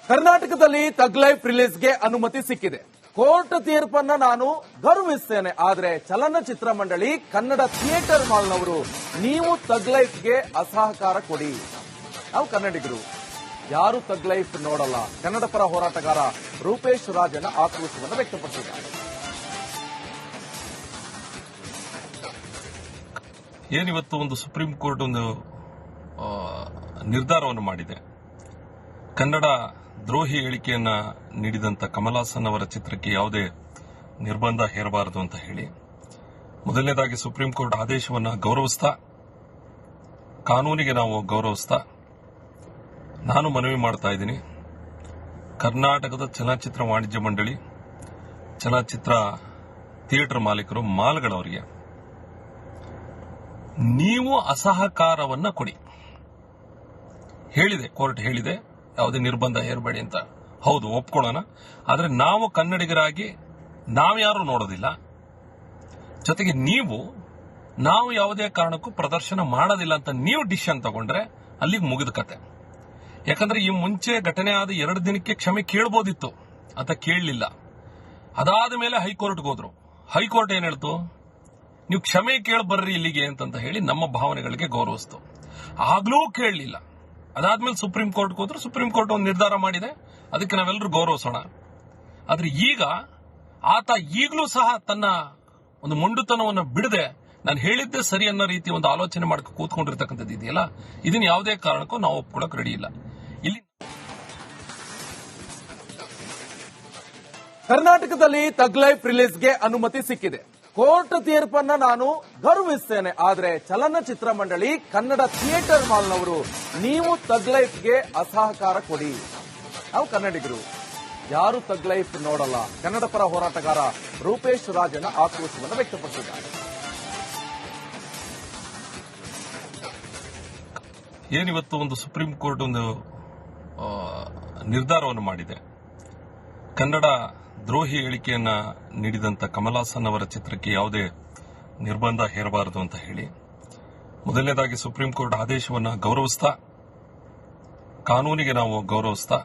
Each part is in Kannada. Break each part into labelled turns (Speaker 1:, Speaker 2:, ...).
Speaker 1: ಕರ್ನಾಟಕದಲ್ಲಿ ತಗ್ ಲೈಫ್ ರಿಲೀಸ್ಗೆ ಅನುಮತಿ ಸಿಕ್ಕಿದೆ. ಕೋರ್ಟ್ ತೀರ್ಪನ್ನ ನಾನು ಗೌರವಿಸ್ತೇನೆ. ಆದ್ರೆ ಚಲನಚಿತ್ರ ಮಂಡಳಿ, ಕನ್ನಡ ಥಿಯೇಟರ್ ಮಾಲ್ನವರು ನೀವು ತಗ್ ಲೈಫ್ಗೆ ಅಸಹಕಾರ ಕೊಡಿ. ನಾವು ಕನ್ನಡಿಗರು ಯಾರು ತಗ್ ಲೈಫ್ ನೋಡಲ್ಲ. ಕನ್ನಡ ಪರ ಹೋರಾಟಗಾರ ರೂಪೇಶ್ ರಾಜನ ಆಕ್ರೋಶವನ್ನು ವ್ಯಕ್ತಪಡಿಸಿದ್ದಾರೆ.
Speaker 2: ಏನಿವತ್ತು ಒಂದು ಸುಪ್ರೀಂ ಕೋರ್ಟ್ ಒಂದು ನಿರ್ಧಾರವನ್ನು ಮಾಡಿದೆ. ಕನ್ನಡ ದ್ರೋಹಿ ಹೇಳಿಕೆಯನ್ನ ನೀಡಿದಂತ ಕಮಲ್ ಹಾಸನ್ ಅವರ ಚಿತ್ರಕ್ಕೆ ಯಾವುದೇ ನಿರ್ಬಂಧ ಹೇರಬಾರದು ಅಂತ ಹೇಳಿ, ಮೊದಲನೇದಾಗಿ ಸುಪ್ರೀಂ ಕೋರ್ಟ್ ಆದೇಶವನ್ನು ಗೌರವಿಸ್ತಾ, ಕಾನೂನಿಗೆ ನಾವು ಗೌರವಿಸ್ತಾ ನಾನು ಮನವಿ ಮಾಡ್ತಾ ಇದ್ದೀನಿ. ಕರ್ನಾಟಕದ ಚಲನಚಿತ್ರ ವಾಣಿಜ್ಯ ಮಂಡಳಿ, ಚಲನಚಿತ್ರ ಥಿಯೇಟರ್ ಮಾಲೀಕರು, ಮಾಲ್ಗಳವರಿಗೆ ನೀವು ಅಸಹಕಾರವನ್ನ ಕೊಡಿ. ಹೇಳಿದೆ, ಕೋರ್ಟ್ ಹೇಳಿದೆ ಯಾವುದೇ ನಿರ್ಬಂಧ ಹೇರಬೇಡಿ ಅಂತ. ಹೌದು, ಒಪ್ಕೊಳ್ಳೋಣ. ಆದ್ರೆ ನಾವು ಕನ್ನಡಿಗರಾಗಿ ನಾವ್ಯಾರು ನೋಡೋದಿಲ್ಲ. ಜೊತೆಗೆ ನಾವು ಯಾವುದೇ ಕಾರಣಕ್ಕೂ ಪ್ರದರ್ಶನ ಮಾಡೋದಿಲ್ಲ ಅಂತ ನೀವು ಡಿಸಿಷನ್ ತಗೊಂಡ್ರೆ ಅಲ್ಲಿಗೆ ಮುಗಿದ ಕತೆ. ಯಾಕಂದ್ರೆ ಈ ಮುಂಚೆ ಘಟನೆ ಆದ 2 ದಿನಕ್ಕೆ ಕ್ಷಮೆ ಕೇಳಬಹುದಿತ್ತು, ಅಂತ ಕೇಳಲಿಲ್ಲ. ಅದಾದ ಮೇಲೆ ಹೈಕೋರ್ಟ್ಗೆ ಹೋದ್ರು. ಹೈಕೋರ್ಟ್ ಏನ್ ಹೇಳ್ತು, ನೀವು ಕ್ಷಮೆ ಕೇಳಬರ್ರಿ ಇಲ್ಲಿಗೆ ಅಂತಂತ ಹೇಳಿ ನಮ್ಮ ಭಾವನೆಗಳಿಗೆ ಗೌರವಿಸ್ತು. ಆಗ್ಲೂ ಕೇಳಲಿಲ್ಲ. ಅದಾದ್ಮೇಲೆ ಸುಪ್ರೀಂ ಕೋರ್ಟ್ಗೆ ಹೋದ್ರು. ಸುಪ್ರೀಂ ಕೋರ್ಟ್ ಒಂದು ನಿರ್ಧಾರ ಮಾಡಿದೆ, ಅದಕ್ಕೆ ನಾವೆಲ್ಲರೂ ಗೌರವಿಸೋಣ. ಆದ್ರೆ ಈಗ ಆತ ಈಗಲೂ ಸಹ ತನ್ನ ಒಂದು ಮೊಂಡುತನವನ್ನು ಬಿಡದೆ ನಾನು ಹೇಳಿದ್ದೆ ಸರಿ ಅನ್ನೋ ರೀತಿ ಒಂದು ಆಲೋಚನೆ ಮಾಡ್ಕೊ ಕೂತ್ಕೊಂಡಿರ್ತಕ್ಕಂಥದ್ದು ಇದೆಯಲ್ಲ, ಇದನ್ನ ಯಾವುದೇ ಕಾರಣಕ್ಕೂ ನಾವು ಒಪ್ಕೊಳ್ಳೋಕೆ ರೆಡಿ ಇಲ್ಲ. ಇಲ್ಲಿ
Speaker 1: ಕರ್ನಾಟಕದಲ್ಲಿ ತಗ್ ಲೈಫ್ ರಿಲೀಸ್ಗೆ ಅನುಮತಿ ಸಿಕ್ಕಿದೆ. ಕೋರ್ಟ್ ತೀರ್ಪನ್ನ ನಾನು ಗೌರವಿಸ್ತೇನೆ. ಆದ್ರೆ ಚಲನಚಿತ್ರ ಮಂಡಳಿ, ಕನ್ನಡ ಥಿಯೇಟರ್ ಮಾಲ್ನವರು ನೀವು ತಗ್ ಲೈಫ್ಗೆ ಅಸಹಕಾರ ಕೊಡಿ. ನಾವು ಕನ್ನಡಿಗರು ಯಾರು ತಗ್ ಲೈಫ್ ನೋಡಲ್ಲ. ಕನ್ನಡ ಪರ ಹೋರಾಟಗಾರ ರೂಪೇಶ್ ರಾಜನ ಆಕ್ರೋಶವನ್ನು ವ್ಯಕ್ತಪಡಿಸಿದ್ದಾರೆ.
Speaker 2: ಏನಿವತ್ತು ಒಂದು ಸುಪ್ರೀಂ ಕೋರ್ಟ್ ಒಂದು ನಿರ್ಧಾರವನ್ನು ಮಾಡಿದೆ. ಕನ್ನಡ ದ್ರೋಹಿ ಹೇಳಿಕೆಯನ್ನ ನೀಡಿದಂತ ಕಮಲ್ ಹಾಸನ್ ಅವರ ಚಿತ್ರಕ್ಕೆ ಯಾವುದೇ ನಿರ್ಬಂಧ ಹೇರಬಾರದು ಅಂತ ಹೇಳಿ, ಮೊದಲನೇದಾಗಿ ಸುಪ್ರೀಂ ಕೋರ್ಟ್ ಆದೇಶವನ್ನು ಗೌರವಿಸ್ತಾ, ಕಾನೂನಿಗೆ ನಾವು ಗೌರವಿಸ್ತಾ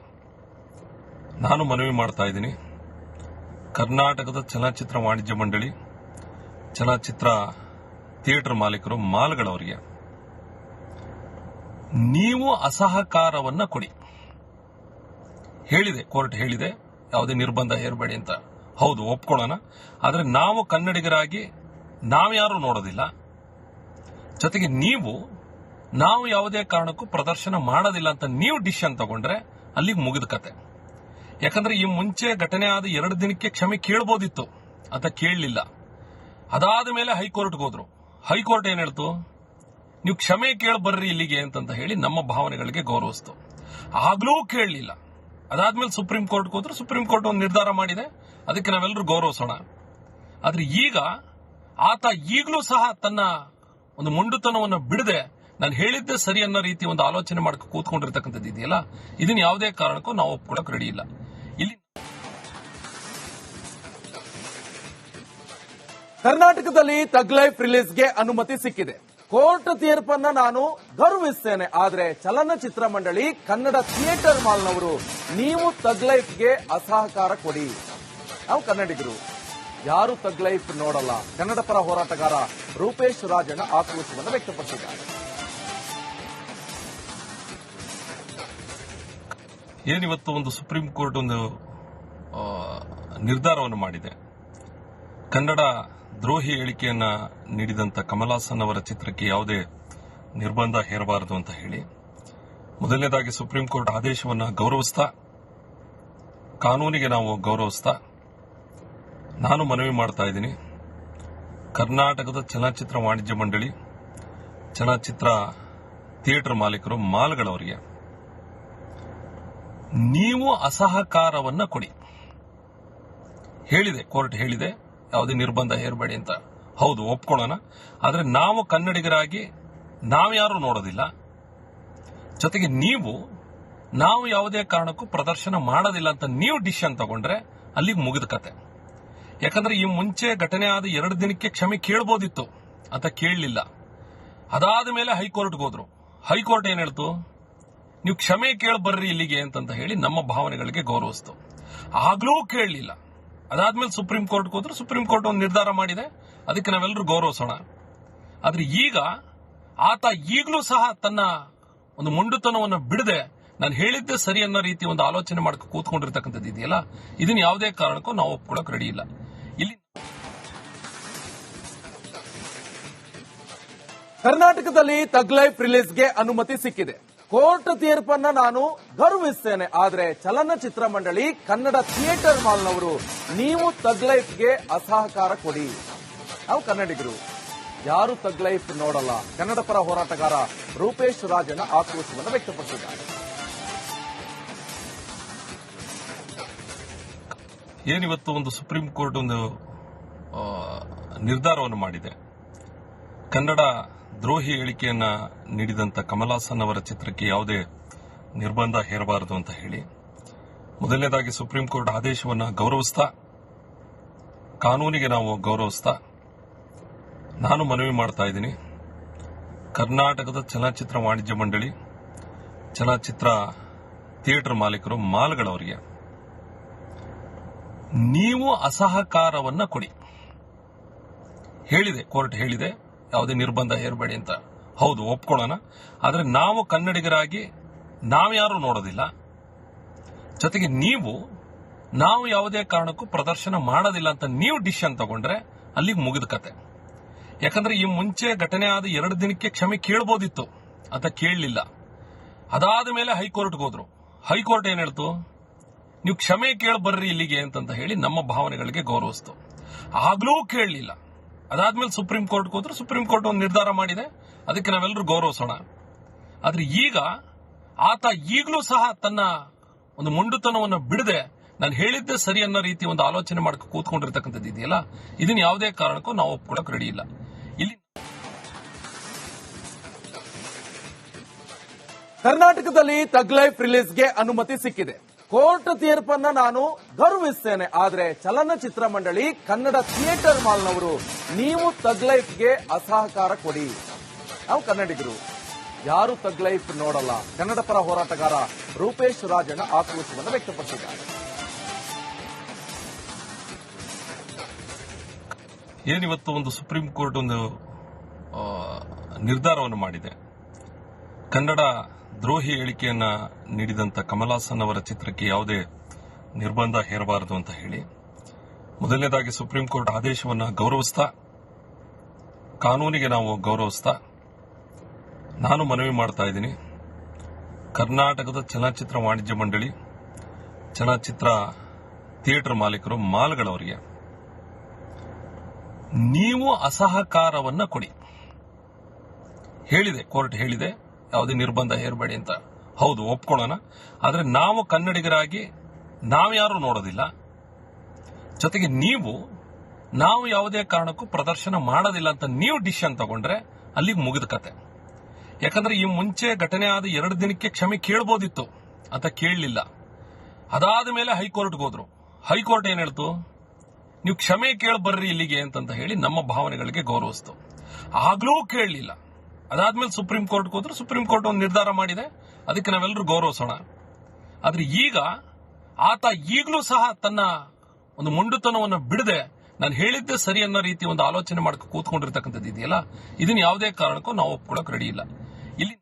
Speaker 2: ನಾನು ಮನವಿ ಮಾಡ್ತಾ ಇದ್ದೀನಿ. ಕರ್ನಾಟಕದ ಚಲನಚಿತ್ರ ವಾಣಿಜ್ಯ ಮಂಡಳಿ, ಚಲನಚಿತ್ರ ಥಿಯೇಟರ್ ಮಾಲೀಕರು, ಮಾಲ್ಗಳವರಿಗೆ ನೀವು ಅಸಹಕಾರವನ್ನ ಕೊಡಿ. ಹೇಳಿದೆ, ಕೋರ್ಟ್ ಹೇಳಿದೆ ಯಾವುದೇ ನಿರ್ಬಂಧ ಹೇರಬೇಡಿ ಅಂತ. ಹೌದು, ಒಪ್ಕೊಳ್ಳೋಣ. ಆದ್ರೆ ನಾವು ಕನ್ನಡಿಗರಾಗಿ ನಾವ್ಯಾರು ನೋಡೋದಿಲ್ಲ. ಜೊತೆಗೆ ನಾವು ಯಾವುದೇ ಕಾರಣಕ್ಕೂ ಪ್ರದರ್ಶನ ಮಾಡೋದಿಲ್ಲ ಅಂತ ನೀವು ಡಿಸಿಷನ್ ತಗೊಂಡ್ರೆ ಅಲ್ಲಿಗೆ ಮುಗಿದ ಕತೆ. ಯಾಕಂದ್ರೆ ಈ ಮುಂಚೆ ಘಟನೆ ಆದ 2 ದಿನಕ್ಕೆ ಕ್ಷಮೆ ಕೇಳಬಹುದಿತ್ತು, ಅಂತ ಕೇಳಲಿಲ್ಲ. ಅದಾದ ಮೇಲೆ ಹೈಕೋರ್ಟ್ಗೆ ಹೋದ್ರು. ಹೈಕೋರ್ಟ್ ಏನ್ ಹೇಳ್ತು, ನೀವು ಕ್ಷಮೆ ಕೇಳಬರ್ರಿ ಇಲ್ಲಿಗೆ ಅಂತಂತ ಹೇಳಿ ನಮ್ಮ ಭಾವನೆಗಳಿಗೆ ಗೌರವಿಸ್ತು. ಆಗ್ಲೂ ಕೇಳಲಿಲ್ಲ. ಅದಾದ್ಮೇಲೆ ಸುಪ್ರೀಂ ಕೋರ್ಟ್ಗೆ ಹೋದ್ರು. ಸುಪ್ರೀಂ ಕೋರ್ಟ್ ಒಂದು ನಿರ್ಧಾರ ಮಾಡಿದೆ, ಅದಕ್ಕೆ ನಾವೆಲ್ಲರೂ ಗೌರವಿಸೋಣ. ಆದ್ರೆ ಈಗ ಆತ ಈಗಲೂ ಸಹ ತನ್ನ ಒಂದು ಮೊಂಡುತನವನ್ನು ಬಿಡದೆ ನಾನು ಹೇಳಿದ್ದೆ ಸರಿ ಅನ್ನೋ ರೀತಿ ಒಂದು ಆಲೋಚನೆ ಮಾಡ್ಕೊ ಕೂತ್ಕೊಂಡಿರ್ತಕ್ಕಂಥದ್ದು ಇದೆಯಲ್ಲ, ಇದನ್ನ ಯಾವುದೇ ಕಾರಣಕ್ಕೂ ನಾವು ಒಪ್ಕೊಳ್ಳೋಕೆ ರೆಡಿ ಇಲ್ಲ. ಇಲ್ಲಿ
Speaker 1: ಕರ್ನಾಟಕದಲ್ಲಿ ತಗ್ ಲೈಫ್ ರಿಲೀಸ್ಗೆ ಅನುಮತಿ ಸಿಕ್ಕಿದೆ. ಕೋರ್ಟ್ ತೀರ್ಪನ್ನ ನಾನು ಗೌರವಿಸ್ತೇನೆ. ಆದ್ರೆ ಚಲನಚಿತ್ರ ಮಂಡಳಿ, ಕನ್ನಡ ಥಿಯೇಟರ್ ಮಾಲ್ನವರು ನೀವು ತಗ್ ಲೈಫ್ಗೆ ಅಸಹಕಾರ ಕೊಡಿ. ನಾವು ಕನ್ನಡಿಗರು ಯಾರು ತಗ್ ಲೈಫ್ ನೋಡಲ್ಲ. ಕನ್ನಡ ಪರ ಹೋರಾಟಗಾರ ರೂಪೇಶ್ ರಾಜನ ಆಕ್ರೋಶವನ್ನು ವ್ಯಕ್ತಪಡಿಸಿದ್ದಾರೆ.
Speaker 2: ಏನಿವತ್ತು ಒಂದು ಸುಪ್ರೀಂ ಕೋರ್ಟ್ ಒಂದು ನಿರ್ಧಾರವನ್ನು ಮಾಡಿದೆ. ಕನ್ನಡ ದ್ರೋಹಿ ಹೇಳಿಕೆಯನ್ನ ನೀಡಿದಂತ ಕಮಲ್ ಹಾಸನ್ ಅವರ ಚಿತ್ರಕ್ಕೆ ಯಾವುದೇ ನಿರ್ಬಂಧ ಹೇರಬಾರದು ಅಂತ ಹೇಳಿ, ಮೊದಲನೇದಾಗಿ ಸುಪ್ರೀಂ ಕೋರ್ಟ್ ಆದೇಶವನ್ನು ಗೌರವಿಸ್ತಾ, ಕಾನೂನಿಗೆ ನಾವು ಗೌರವಿಸ್ತಾ ನಾನು ಮನವಿ ಮಾಡ್ತಾ ಇದ್ದೀನಿ. ಕರ್ನಾಟಕದ ಚಲನಚಿತ್ರ ವಾಣಿಜ್ಯ ಮಂಡಳಿ, ಚಲನಚಿತ್ರ ಥಿಯೇಟರ್ ಮಾಲೀಕರು, ಮಾಲ್ಗಳವರಿಗೆ ನೀವು ಅಸಹಕಾರವನ್ನ ಕೊಡಿ. ಹೇಳಿದೆ, ಕೋರ್ಟ್ ಹೇಳಿದೆ ಯಾವುದೇ ನಿರ್ಬಂಧ ಹೇರಬೇಡಿ ಅಂತ. ಹೌದು, ಒಪ್ಕೊಳ್ಳೋಣ. ಆದ್ರೆ ನಾವು ಕನ್ನಡಿಗರಾಗಿ ನಾವ್ಯಾರು ನೋಡೋದಿಲ್ಲ. ಜೊತೆಗೆ ನಾವು ಯಾವುದೇ ಕಾರಣಕ್ಕೂ ಪ್ರದರ್ಶನ ಮಾಡೋದಿಲ್ಲ ಅಂತ ನೀವು ಡಿಸಿಷನ್ ತಗೊಂಡ್ರೆ ಅಲ್ಲಿಗೆ ಮುಗಿದ ಕತೆ. ಯಾಕಂದ್ರೆ ಈ ಮುಂಚೆ ಘಟನೆ ಆದ 2 ದಿನಕ್ಕೆ ಕ್ಷಮೆ ಕೇಳಬಹುದಿತ್ತು, ಅಂತ ಕೇಳಲಿಲ್ಲ. ಅದಾದ ಮೇಲೆ ಹೈಕೋರ್ಟ್ಗೆ ಹೋದ್ರು. ಹೈಕೋರ್ಟ್ ಏನ್ ಹೇಳ್ತು, ನೀವು ಕ್ಷಮೆ ಕೇಳ ಬರ್ರಿ ಇಲ್ಲಿಗೆ ಅಂತಂತ ಹೇಳಿ ನಮ್ಮ ಭಾವನೆಗಳಿಗೆ ಗೌರವಿಸ್ತು. ಆಗ್ಲೂ ಕೇಳಲಿಲ್ಲ. ಅದಾದ್ಮೇಲೆ ಸುಪ್ರೀಂ ಕೋರ್ಟ್ಗೆ ಹೋದ್ರು. ಸುಪ್ರೀಂ ಕೋರ್ಟ್ ಒಂದು ನಿರ್ಧಾರ ಮಾಡಿದೆ, ಅದಕ್ಕೆ ನಾವೆಲ್ಲರೂ ಗೌರವಿಸೋಣ. ಆದ್ರೆ ಈಗ ಆತ ಈಗಲೂ ಸಹ ತನ್ನ ಒಂದು ಮೊಂಡುತನವನ್ನು ಬಿಡದೆ ನಾನು ಹೇಳಿದ್ದೆ ಸರಿ ಅನ್ನೋ ರೀತಿ ಒಂದು ಆಲೋಚನೆ ಮಾಡ್ಕೊ ಕೂತ್ಕೊಂಡಿರ್ತಕ್ಕಂಥದ್ದು ಇದೆಯಲ್ಲ, ಇದನ್ನ ಯಾವುದೇ ಕಾರಣಕ್ಕೂ ನಾವು ಒಪ್ಕೊಳ್ಳೋಕೆ ರೆಡಿ ಇಲ್ಲ. ಇಲ್ಲಿ
Speaker 1: ಕರ್ನಾಟಕದಲ್ಲಿ ತಗ್ ಲೈಫ್ ರಿಲೀಸ್ಗೆ ಅನುಮತಿ ಸಿಕ್ಕಿದೆ. ಕೋರ್ಟ್ ತೀರ್ಪನ್ನ ನಾನು ಗೌರವಿಸ್ತೇನೆ, ಆದ್ರೆ ಚಲನಚಿತ್ರ ಮಂಡಳಿ ಕನ್ನಡ ಥಿಯೇಟರ್ ಮಾಲ್ನವರು ನೀವು ತಗ್ ಲೈಫ್ಗೆ ಅಸಹಕಾರ ಕೊಡಿ. ನಾವು ಕನ್ನಡಿಗರು ಯಾರು ತಗ್ ಲೈಫ್ ನೋಡಲ್ಲ. ಕನ್ನಡ ಪರ ಹೋರಾಟಗಾರ ರೂಪೇಶ್ ರಾಜನ ಆಕ್ರೋಶವನ್ನು ವ್ಯಕ್ತಪಡಿಸಿದ್ದಾರೆ.
Speaker 2: ಏನಿವತ್ತು ಒಂದು ಸುಪ್ರೀಂ ಕೋರ್ಟ್ ಒಂದು ನಿರ್ಧಾರವನ್ನು ಮಾಡಿದೆ. ಕನ್ನಡ ದ್ರೋಹಿ ಹೇಳಿಕೆಯನ್ನ ನೀಡಿದಂತ ಕಮಲ್ ಹಾಸನ್ ಅವರ ಚಿತ್ರಕ್ಕೆ ಯಾವುದೇ ನಿರ್ಬಂಧ ಹೇರಬಾರದು ಅಂತ ಹೇಳಿ, ಮೊದಲನೇದಾಗಿ ಸುಪ್ರೀಂ ಕೋರ್ಟ್ ಆದೇಶವನ್ನು ಗೌರವಿಸ್ತಾ, ಕಾನೂನಿಗೆ ನಾವು ಗೌರವಿಸ್ತಾ ನಾನು ಮನವಿ ಮಾಡ್ತಾ ಇದ್ದೀನಿ. ಕರ್ನಾಟಕದ ಚಲನಚಿತ್ರ ವಾಣಿಜ್ಯ ಮಂಡಳಿ, ಚಲನಚಿತ್ರ ಥಿಯೇಟರ್ ಮಾಲೀಕರು, ಮಾಲ್ಗಳವರಿಗೆ ನೀವು ಅಸಹಕಾರವನ್ನ ಕೊಡಿ. ಹೇಳಿದೆ, ಕೋರ್ಟ್ ಹೇಳಿದೆ ಯಾವುದೇ ನಿರ್ಬಂಧ ಹೇರಬೇಡಿ ಅಂತ. ಹೌದು, ಒಪ್ಕೊಳ್ಳೋಣ. ಆದ್ರೆ ನಾವು ಕನ್ನಡಿಗರಾಗಿ ನಾವ್ಯಾರು ನೋಡೋದಿಲ್ಲ. ಜೊತೆಗೆ ನಾವು ಯಾವುದೇ ಕಾರಣಕ್ಕೂ ಪ್ರದರ್ಶನ ಮಾಡೋದಿಲ್ಲ ಅಂತ ನೀವು ಡಿಸಿಷನ್ ತಗೊಂಡ್ರೆ ಅಲ್ಲಿಗೆ ಮುಗಿದ ಕತೆ. ಯಾಕಂದ್ರೆ ಈ ಮುಂಚೆ ಘಟನೆ ಆದ 2 ದಿನಕ್ಕೆ ಕ್ಷಮೆ ಕೇಳಬಹುದಿತ್ತು, ಅಂತ ಕೇಳಲಿಲ್ಲ. ಅದಾದ ಮೇಲೆ ಹೈಕೋರ್ಟ್ಗೆ ಹೋದ್ರು. ಹೈಕೋರ್ಟ್ ಏನ್ ಹೇಳ್ತು, ನೀವು ಕ್ಷಮೆ ಕೇಳ ಬರ್ರಿ ಇಲ್ಲಿಗೆ ಅಂತಂತ ಹೇಳಿ ನಮ್ಮ ಭಾವನೆಗಳಿಗೆ ಗೌರವಿಸ್ತು. ಆಗ್ಲೂ ಕೇಳಲಿಲ್ಲ. ಅದಾದ್ಮೇಲೆ ಸುಪ್ರೀಂ ಕೋರ್ಟ್ಗೆ ಹೋದ್ರು. ಸುಪ್ರೀಂ ಕೋರ್ಟ್ ಒಂದು ನಿರ್ಧಾರ ಮಾಡಿದೆ, ಅದಕ್ಕೆ ನಾವೆಲ್ಲರೂ ಗೌರವಿಸೋಣ. ಆದ್ರೆ ಈಗ ಆತ ಈಗಲೂ ಸಹ ತನ್ನ ಒಂದು ಮೊಂಡುತನವನ್ನು ಬಿಡದೆ ನಾನು ಹೇಳಿದ್ದೆ ಸರಿ ಅನ್ನೋ ರೀತಿ ಒಂದು ಆಲೋಚನೆ ಮಾಡ್ಕೊ ಕೂತ್ಕೊಂಡಿರ್ತಕ್ಕಂಥದ್ದು ಇದೆಯಲ್ಲ, ಇದನ್ನ ಯಾವುದೇ ಕಾರಣಕ್ಕೂ ನಾವು ಒಪ್ಕೊಳ್ಳೋಕೆ ರೆಡಿ ಇಲ್ಲ. ಇಲ್ಲಿ
Speaker 1: ಕರ್ನಾಟಕದಲ್ಲಿ ತಗ್ ಲೈಫ್ ರಿಲೀಸ್ಗೆ ಅನುಮತಿ ಸಿಕ್ಕಿದೆ. ಕೋರ್ಟ್ ತೀರ್ಪನ್ನ ನಾನು ಗೌರವಿಸ್ತೇನೆ, ಆದ್ರೆ ಚಲನಚಿತ್ರ ಮಂಡಳಿ ಕನ್ನಡ ಥಿಯೇಟರ್ ಮಾಲ್ನವರು ನೀವು ತಗ್ ಲೈಫ್ಗೆ ಅಸಹಕಾರ ಕೊಡಿ. ನಾವು ಕನ್ನಡಿಗರು ಯಾರು ತಗ್ ಲೈಫ್ ನೋಡಲ್ಲ. ಕನ್ನಡ ಪರ ಹೋರಾಟಗಾರ ರೂಪೇಶ್ ರಾಜನ ಆಕ್ರೋಶವನ್ನು ವ್ಯಕ್ತಪಡಿಸಿದ್ದಾರೆ.
Speaker 2: ಏನಿವತ್ತು ಒಂದು ಸುಪ್ರೀಂ ಕೋರ್ಟ್ ಒಂದು ನಿರ್ಧಾರವನ್ನು ಮಾಡಿದೆ. ಕನ್ನಡ ದ್ರೋಹಿ ಹೇಳಿಕೆಯನ್ನ ನೀಡಿದಂತ ಕಮಲ್ ಹಾಸನ್ ಅವರ ಚಿತ್ರಕ್ಕೆ ಯಾವುದೇ ನಿರ್ಬಂಧ ಹೇರಬಾರದು ಅಂತ ಹೇಳಿ, ಮೊದಲನೇದಾಗಿ ಸುಪ್ರೀಂ ಕೋರ್ಟ್ ಆದೇಶವನ್ನು ಗೌರವಿಸ್ತಾ, ಕಾನೂನಿಗೆ ನಾವು ಗೌರವಿಸ್ತಾ ನಾನು ಮನವಿ ಮಾಡ್ತಾ ಇದ್ದೀನಿ. ಕರ್ನಾಟಕದ ಚಲನಚಿತ್ರ ವಾಣಿಜ್ಯ ಮಂಡಳಿ, ಚಲನಚಿತ್ರ ಥಿಯೇಟರ್ ಮಾಲೀಕರು, ಮಾಲ್ಗಳವರಿಗೆ ನೀವು ಅಸಹಕಾರವನ್ನ ಕೊಡಿ. ಹೇಳಿದೆ, ಕೋರ್ಟ್ ಹೇಳಿದೆ ಯಾವುದೇ ನಿರ್ಬಂಧ ಹೇರಬೇಡಿ ಅಂತ. ಹೌದು, ಒಪ್ಕೊಳ್ಳೋಣ. ಆದ್ರೆ ನಾವು ಕನ್ನಡಿಗರಾಗಿ ನಾವ್ಯಾರು ನೋಡೋದಿಲ್ಲ. ಜೊತೆಗೆ ನಾವು ಯಾವುದೇ ಕಾರಣಕ್ಕೂ ಪ್ರದರ್ಶನ ಮಾಡೋದಿಲ್ಲ ಅಂತ ನೀವು ಡಿಸಿಷನ್ ತಗೊಂಡ್ರೆ ಅಲ್ಲಿಗೆ ಮುಗಿದ ಕತೆ. ಯಾಕಂದ್ರೆ ಈ ಮುಂಚೆ ಘಟನೆ ಆದ 2 ದಿನಕ್ಕೆ ಕ್ಷಮೆ ಕೇಳಬಹುದಿತ್ತು, ಅಂತ ಕೇಳಲಿಲ್ಲ. ಅದಾದ ಮೇಲೆ ಹೈಕೋರ್ಟ್ಗೆ ಹೋದ್ರು. ಹೈಕೋರ್ಟ್ ಏನ್ ಹೇಳ್ತು, ನೀವು ಕ್ಷಮೆ ಕೇಳ ಬರ್ರಿ ಇಲ್ಲಿಗೆ ಅಂತಂತ ಹೇಳಿ ನಮ್ಮ ಭಾವನೆಗಳಿಗೆ ಗೌರವಿಸ್ತು. ಆಗ್ಲೂ ಕೇಳಲಿಲ್ಲ. ಅದಾದ್ಮೇಲೆ ಸುಪ್ರೀಂ ಕೋರ್ಟ್ಗೆ ಹೋದ್ರು. ಸುಪ್ರೀಂ ಕೋರ್ಟ್ ಒಂದು ನಿರ್ಧಾರ ಮಾಡಿದೆ, ಅದಕ್ಕೆ ನಾವೆಲ್ಲರೂ ಗೌರವಿಸೋಣ. ಆದ್ರೆ ಈಗ ಆತ ಈಗಲೂ ಸಹ ತನ್ನ ಒಂದು ಮೊಂಡುತನವನ್ನು ಬಿಡದೆ ನಾನು ಹೇಳಿದ್ದೆ ಸರಿ ಅನ್ನೋ ರೀತಿ ಒಂದು ಆಲೋಚನೆ ಮಾಡ್ಕೊ ಕೂತ್ಕೊಂಡಿರ್ತಕ್ಕಂಥದ್ದು ಇದೆಯಲ್ಲ, ಇದನ್ನ ಯಾವುದೇ ಕಾರಣಕ್ಕೂ ನಾವು ಒಪ್ಕೊಳ್ಳೋಕೆ ರೆಡಿ ಇಲ್ಲ. ಇಲ್ಲಿ